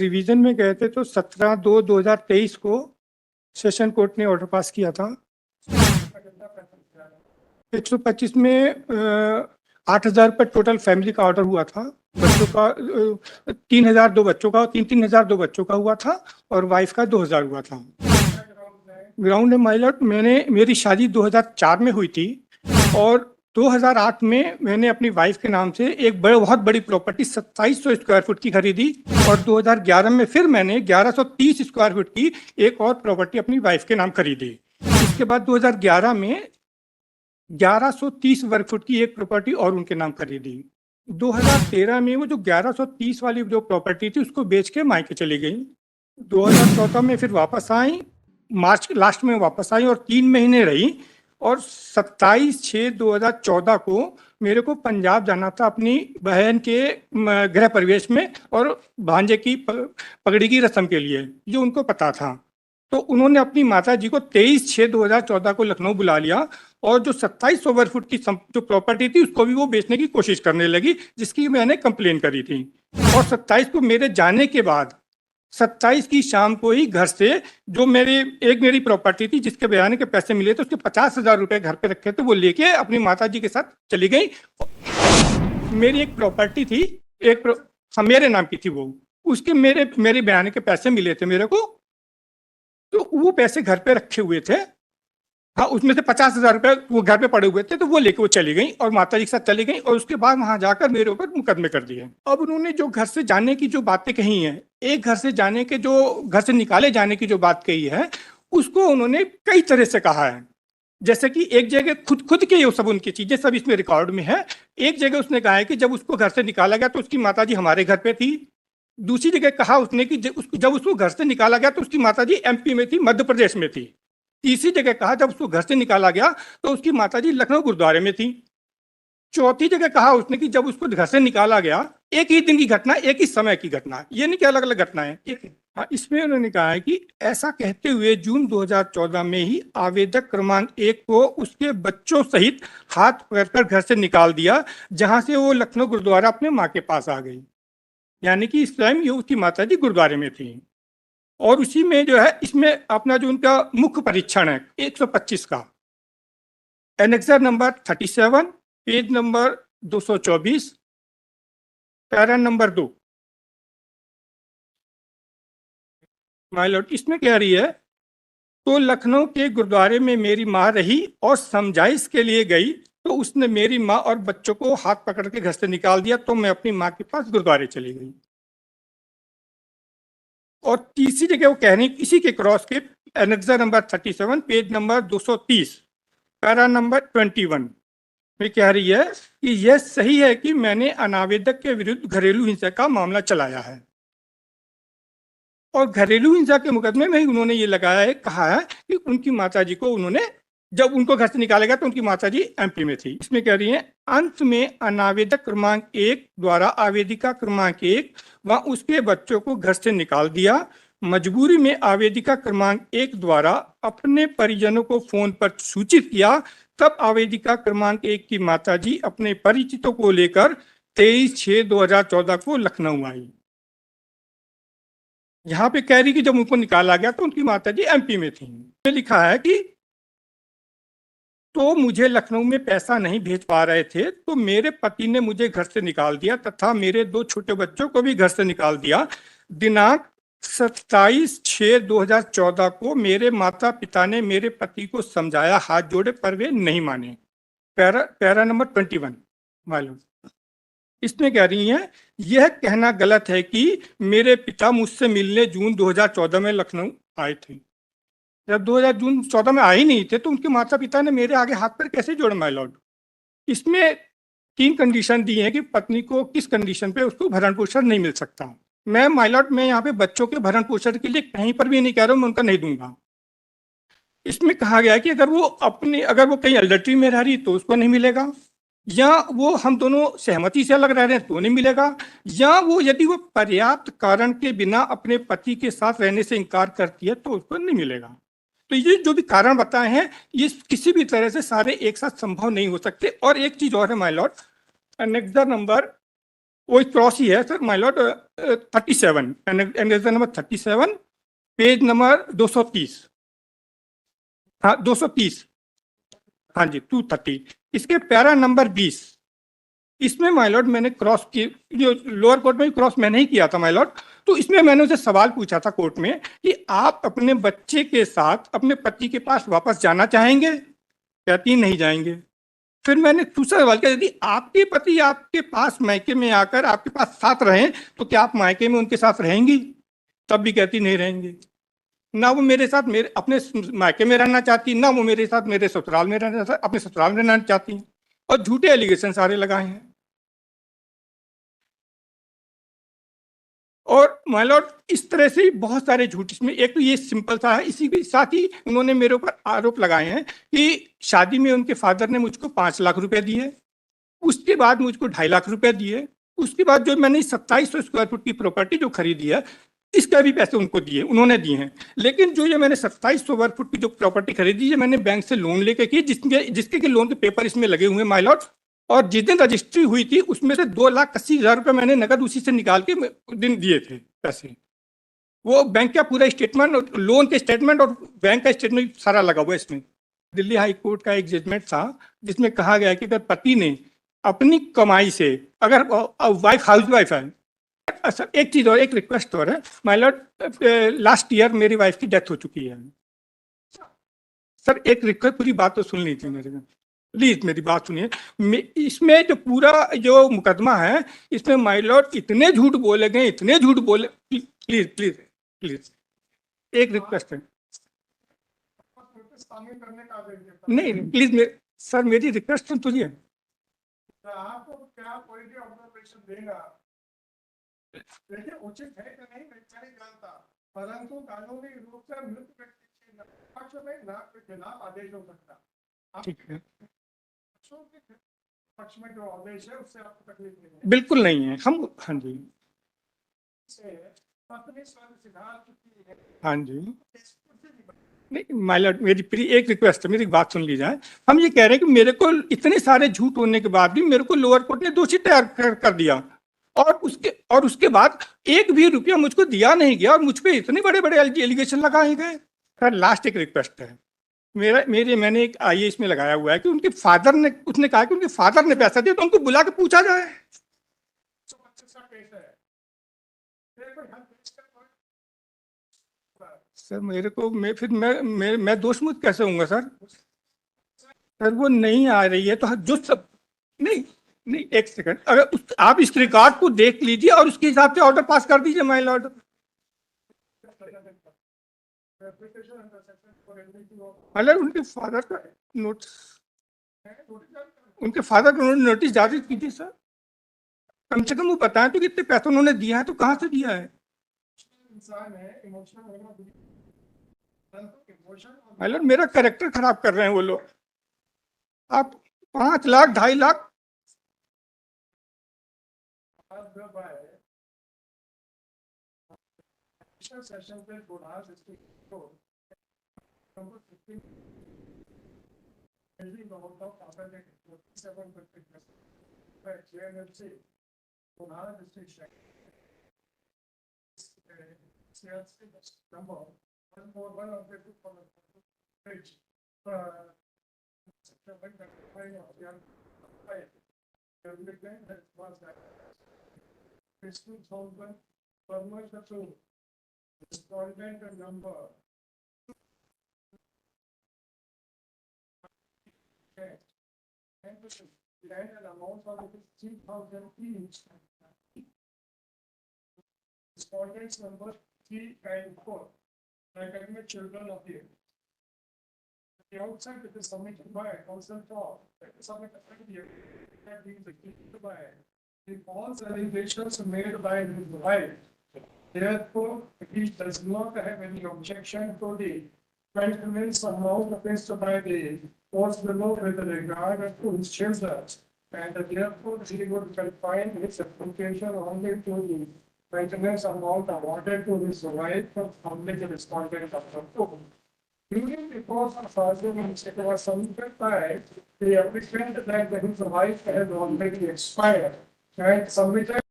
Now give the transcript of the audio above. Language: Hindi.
रिवीजन में गए थे तो 17/2/2023 को सेशन कोर्ट ने ऑर्डर पास किया था। 125 में 8,000 रुपये टोटल फैमिली का ऑर्डर हुआ था। बच्चों का 3,000 दो बच्चों का, 3,000 दो बच्चों का हुआ था और वाइफ का 2,000 हुआ था। ग्राउंड है माइलॉट, मेरी शादी 2004 में हुई थी और 2008 में मैंने अपनी वाइफ के नाम से एक बहुत बड़ी प्रॉपर्टी 2700 स्क्वायर फुट की खरीदी और 2011 में फिर मैंने 1130 स्क्वायर फुट की एक और प्रॉपर्टी अपनी वाइफ के नाम खरीदी। इसके बाद 2011 में 1130 वर्ग फुट की एक प्रॉपर्टी और उनके नाम खरीदी। 2013 में वो जो 1130 वाली जो प्रॉपर्टी थी उसको बेच के मायके चली गई। 2014 में फिर वापस आई, मार्च लास्ट में वापस आई और 3 महीने रही और 27/6/2014 को मेरे को पंजाब जाना था अपनी बहन के गृह प्रवेश में और भांजे की पगड़ी की रस्म के लिए, जो उनको पता था। तो उन्होंने अपनी माता जी को 23/6/2014 को लखनऊ बुला लिया और जो 2700 वर्ग फुट की जो प्रॉपर्टी थी उसको भी वो बेचने की कोशिश करने लगी, जिसकी मैंने कंप्लेन करी थी। और 27 को मेरे जाने के बाद 27 की शाम को ही घर से जो मेरी प्रॉपर्टी थी जिसके बयाने के पैसे मिले थे उसके 50,000 रुपए घर पे रखे थे, वो लेके अपनी माता जी के साथ चली गई। मेरी एक प्रॉपर्टी थी, हाँ मेरे नाम की थी वो, उसके मेरे बयाने के पैसे मिले थे मेरे को, तो वो पैसे घर पे रखे हुए थे। हाँ, उसमें से 50,000 रुपए वो घर पे पड़े हुए थे, तो वो लेके वो चली गई और माता जी के साथ चली गई और उसके बाद वहां जाकर मेरे ऊपर मुकदमे कर दिए। अब उन्होंने जो घर से जाने की जो बातें कही हैं, एक घर से जाने के जो घर से निकाले जाने की जो बात कही है, उसको उन्होंने कई तरह से कहा है। जैसे कि एक जगह खुद के ये सब उनकी चीजें सब इसमें रिकॉर्ड में है। एक जगह उसने कहा है कि जब उसको घर से निकाला गया तो उसकी माताजी हमारे घर पे थी। दूसरी जगह कहा उसने कि जब उसको घर से निकाला गया तो उसकी माताजी एमपी में थी, मध्य प्रदेश में थी। तीसरी जगह कहा जब उसको घर से निकाला गया तो उसकी माताजी लखनऊ गुरुद्वारे में थी। चौथी जगह कहा उसने कि जब उसको घर से निकाला गया, एक ही दिन की घटना, एक ही समय की घटना, ये नहीं कि अलग अलग घटनाएं। हाँ, इसमें उन्होंने कहा है कि ऐसा कहते हुए जून 2014 में ही आवेदक क्रमांक 1 को उसके बच्चों सहित हाथ पकड़कर घर से निकाल दिया, जहां से वो लखनऊ गुरुद्वारा अपने माँ के पास आ गई। यानी कि इस टाइम ये उसकी माता जी गुरुद्वारे में थी। और उसी में जो है इसमें अपना जो उनका मुख्य परीक्षण है 125 का, annexure number 37, page number 224, para number 2। My Lord, इसमें कह रही है, तो लखनऊ के गुरुद्वारे में मेरी माँ रही और समझाइश के लिए गई तो उसने मेरी माँ और बच्चों को हाथ पकड़ के घर से निकाल दिया, तो मैं अपनी माँ के पास गुरुद्वारे चली गई। और तीसरी जगह वो कह रही इसी के क्रॉस के annexure number 37, page number 230, para number 21 में कह रही है कि यह सही है कि मैंने अनावेदक के विरुद्ध घरेलू हिंसा का मामला चलाया है। और घरेलू हिंसा के मुकदमे में ही उन्होंने ये लगाया है, कहा है कि उनकी माताजी को उन्होंने जब उनको घर से निकाला गया तो उनकी माताजी एमपी में थी। इसमें कह रही है, अंत में अनावेदक क्रमांक 1 द्वारा आवेदिका क्रमांक 1 व उसके बच्चों को घर से निकाल दिया। मजबूरी में आवेदिका क्रमांक 1 द्वारा अपने परिजनों को फोन पर सूचित किया, तब आवेदिका क्रमांक 1 की माताजी अपने परिचितों को लेकर 23/6/2014 को लखनऊ आई। यहाँ पे कह रही कि जब उनको निकाला गया तो उनकी माताजी एमपी में थी। लिखा है कि तो मुझे लखनऊ में पैसा नहीं भेज पा रहे थे तो मेरे पति ने मुझे घर से निकाल दिया तथा मेरे 2 छोटे बच्चों को भी घर से निकाल दिया। दिनांक 27/6/2014 को मेरे माता पिता ने मेरे पति को समझाया, हाथ जोड़े, पर वे नहीं माने। पैरा नंबर 21 मालूम। इसमें कह रही हैं, यह कहना गलत है कि मेरे पिता मुझसे मिलने जून 2014 में लखनऊ आए थे। जब 2014 में आए ही नहीं थे तो उनके माता पिता ने मेरे आगे हाथ पर कैसे जोड़े माय लॉर्ड। इसमें 3 कंडीशन दी हैं कि पत्नी को किस कंडीशन पे उसको भरण पोषण नहीं मिल सकता। मैं माय लॉर्ड, मैं यहाँ पे बच्चों के भरण पोषण के लिए कहीं पर भी नहीं कह रहा हूँ मैं उनका नहीं दूंगा। इसमें कहा गया है कि अगर वो कहीं अडल्ट्री में रह रही तो उसको नहीं मिलेगा, या वो हम दोनों सहमति से अलग रह रहे हैं तो नहीं मिलेगा, या वो यदि वो पर्याप्त कारण के बिना अपने पति के साथ रहने से इनकार करती है तो उसको नहीं मिलेगा। तो ये जो भी कारण बताए हैं ये किसी भी तरह से सारे एक साथ संभव नहीं हो सकते। और एक चीज और है माय लॉर्ड, एनेक्सर नंबर वो क्रॉस ही है सर माय लॉर्ड, 37, एनेक्डोटा नंबर 37, पेज नंबर 230। हाँ 230। हाँ जी 230। इसके पैरा नंबर 20, इसमें माय लॉर्ड मैंने क्रॉस की, जो लोअर कोर्ट में क्रॉस मैंने ही किया था माय लॉर्ड। तो इसमें मैंने उसे सवाल पूछा था कोर्ट में कि आप अपने बच्चे के साथ अपने पति के पास वापस जाना चाहेंगे? कहती नहीं जाएंगे। फिर मैंने दूसरा सवाल किया, यदि आपके पति आपके पास मायके में आकर आपके पास साथ रहें तो क्या आप मायके में उनके साथ रहेंगी? तब भी कहती नहीं रहेंगे। ना वो मेरे साथ मेरे अपने मायके में रहना चाहती, ना वो मेरे साथ मेरे ससुराल में रहना, अपने ससुराल में रहना चाहती। और झूठे एलिगेशन सारे लगाए हैं। और माय लॉर्ड इस तरह से बहुत सारे झूठ, इसमें एक तो ये सिंपल सा है, इसी के साथ ही उन्होंने मेरे ऊपर आरोप लगाए हैं कि शादी में उनके फादर ने मुझको 5 लाख रुपए दिए, उसके बाद मुझको 2.5 लाख रुपए दिए, उसके बाद जो मैंने 2700 स्क्वायर फुट की प्रॉपर्टी जो खरीदी है इसका भी पैसे उनको दिए, उन्होंने दिए हैं। लेकिन जो ये मैंने 2700 स्क्वायर फुट की जो प्रॉपर्टी खरीदी है मैंने बैंक से लोन लेके की, जिसके लोन के पेपर इसमें लगे हुए माय लॉर्ड। और जिस दिन रजिस्ट्री हुई थी उसमें से 2,80,000 रुपए मैंने नकद उसी से निकाल के दिन दिए थे पैसे। वो बैंक का पूरा स्टेटमेंट, लोन के स्टेटमेंट और बैंक का स्टेटमेंट सारा लगा हुआ है इसमें। दिल्ली हाई कोर्ट का एक जजमेंट था जिसमें कहा गया कि अगर पति ने अपनी कमाई से, अगर वाइफ हाउस वाइफ है, सर एक चीज और, एक रिक्वेस्ट और है माय लॉर्ड, लास्ट ईयर मेरी वाइफ की डेथ हो चुकी है। सर एक रिक्वेस्ट, पूरी बात तो सुन लीजिए मेरे को, प्लीज मेरी बात सुनिए। इसमें जो पूरा जो मुकदमा है इसमें माय लॉर्ड इतने झूठ बोले गए, इतने झूठ बोले, प्लीज प्लीज प्लीज एक रिक्वेस्ट है। नहीं प्लीज सर मेरी रिक्वेस्ट सुन तुझे। आपको क्या पॉजिटिव ऑब्जर्वेशन देगा, देखिए उचित है कि नहीं मैं नहीं जानता, परंतु कानूनी रूप से मृत व्यक्ति के पक्ष में ना के खिलाफ आदेश हो सकता। ठीक है, पक्ष में जो आदेश है उससे आपको तकलीफ नहीं है? बिल्कुल नहीं है हम। हाँ जी हाँ जी। नहीं माय लॉर्ड मेरी एक रिक्वेस्ट है, मेरी बात सुन ली जाए। हम ये कह रहे हैं कि मेरे को इतने सारे झूठ होने के बाद भी मेरे को लोअर कोर्ट ने दोषी तैयार कर दिया, और उसके बाद एक भी रुपया मुझको दिया नहीं गया और मुझ पे इतने बड़े बड़े एलिगेशन लगाए गए। सर लास्ट एक रिक्वेस्ट है मैंने एक आईएएस में लगाया हुआ है कि उनके फादर ने, उसने कहा कि उनके फादर ने पैसा दिया तो उनको बुला के पूछा जाए। सर मेरे को मैं दोष मुक्त कैसे होऊंगा सर? सर वो नहीं आ रही है तो जो सब, नहीं नहीं एक सेकंड, अगर आप इस रिकॉर्ड को देख लीजिए और उसके हिसाब से ऑर्डर पास कर दीजिए माय लॉर्ड। मतलब उनके फादर का नोटिस, उनके फादर को उन्होंने नोटिस जारी कीजिए सर, कम से कम वो बताएं तो कितने पैसे उन्होंने दिया है, तो कहाँ से दिया है। मतलब मेरा कैरेक्टर खराब कर रहे हैं वो लोग। आप 5 लाख 2.5 लाख सेशन पे respondent number and an amount of 3,000 each. Respondents number 3 and 4. Academic children appear. The outside it is submitted by council top. The false allegations made by his wife. Therefore, he does not have any objection to the maintenance amount faced by the courts below with regard to his children. And therefore, he would confine his application only to the maintenance amount awarded to his wife for public respondent of the court. During the course of arguments, it was submitted by the applicant that his wife had already expired and submitted